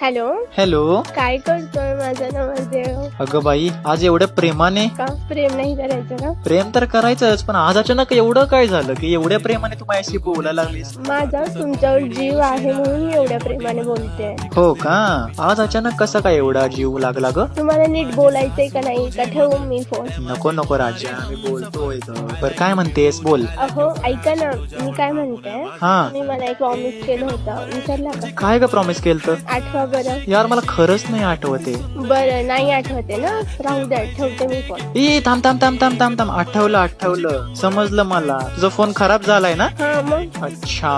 Hello hello. काय करतोय माझा नवरदेव? अगं बाई, आज एवढ्या प्रेमाने. का प्रेम नाही करायचं का? प्रेम तर करायचंच, पण आज अचानक एवढं काय झालं की एवढ्या प्रेमाने तू माझ्याशी बोलायला लागलीस? माझा तुमच्यावर जीव आहे म्हणून मी एवढ्या प्रेमाने बोलते. हो का? आज अचानक कसा काय एवढा जीव लागला ग? तुम्हाला नीट बोलायचंय का नाही? का ठेवू मी फोन? नको नको राजा, मी बोलतोय ग. बर काय म्हणतेस, बोल. अहो ऐका ना, मी काय म्हणते, हा. मी मला एक प्रॉमिस केलं होतं, विसरला का? काय ग प्रॉमिस केलं तर? आठवा बरं. यार मला खरंच नाही आठवते. बरं नाही आठवते ना, राहू द्या, ठेवते मी फोन. ए थांब थांब थांब थांब थांब थांब, आठवलं समजलं मला. तुझा फोन खराब झालाय ना? हा मग अच्छा,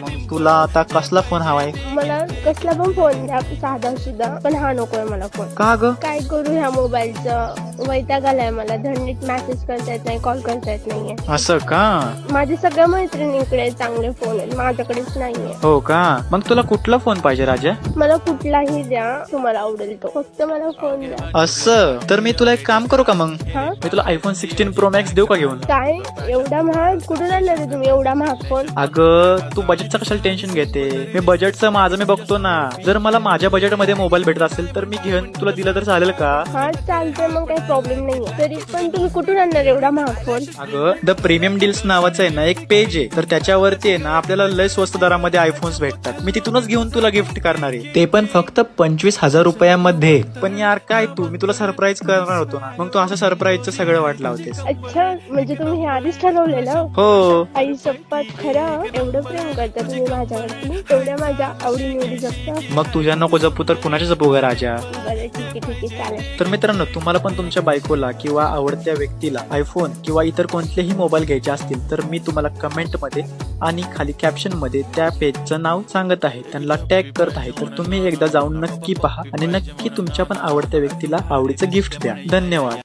मग तुला आता कसला फोन हवाय? मला कसला पण फोन द्या, साधा सुद्धा, पण हा नकोय मला फोन. का ग? काय करू ह्या मोबाईलचं, वैताग आलाय मला. धडनीट मेसेज करता येत नाही, कॉल करता येत नाहीये. असं का? माझे सगळ्या मैत्रिणींकडे चांगले फोन आहेत, माझ्याकडेच नाहीये. हो का? मग तुला कुठला फोन पाहिजे राजा? मला कुठलाही द्या, तुम्हाला आवडेल तो, फक्त मला फोन द्या. असं तर मी तुला एक काम करू का मग? हा मी तुला आयफोन 16 प्रो मॅक्स देऊ का घेऊन? काय एवढा महाग? कुठून आणलं रे तुम्ही एवढा महाग फोन? अगं तू बजेटचं कशाला टेन्शन घेते? मी बजेटचं माझं मी बघतो ना. जर मला माझ्या बजेटमध्ये मोबाईल भेटत असेल तर मी घेऊन तुला दिलं तर चालेल का? हा चालतंय, मग काही प्रॉब्लेम नाहीये. तरी पण तुम्ही कुठून आणणार एवढा महाग फोन? अगं द प्रीमियम डील्स नावाचं आहे ना एक पेज आहे, तर त्याच्यावरती आहे ना आपल्याला लय स्वस्त दरामध्ये आयफोन्स भेटतात. मी तिथूनच घेऊन तुला गिफ्ट करणार आहे, ते पण फक्त 25,000 रुपयामध्ये. पण यार काय तू, मी तुला सरप्राईज करणार होतो ना, मग तू असं सरप्राईजचं सगळं वाट लावतेस. अच्छा, म्हणजे तुम्ही हे आधीच ठरवलेलं? हो. आई शपथ, खरं एवढं प्रेम करता तुम्ही माझ्यावरती? एवढ्या माझ्या आवडी निवडी जपता? मग तुझ्या नको जपू तर कुणाच्या जपू ग राजा? बरं ठीक आहे चालेल. तर मित्रांनो, तुम्हाला पण तुमच्या बायकोला किंवा आवडत्या व्यक्तीला आयफोन किंवा इतर कोणतेही मोबाईल घ्यायचे असतील तर मी तुम्हाला कमेंट मध्ये आणि खाली कॅप्शन मध्ये त्या पेजचं नाव सांगत आहे, त्यांना टॅग करत आहे. तर तुम्ही एकदा जाऊन नक्की पहा आणि नक्की तुमच्या पण आवडत्या व्यक्तीला आवडीचं गिफ्ट द्या. धन्यवाद.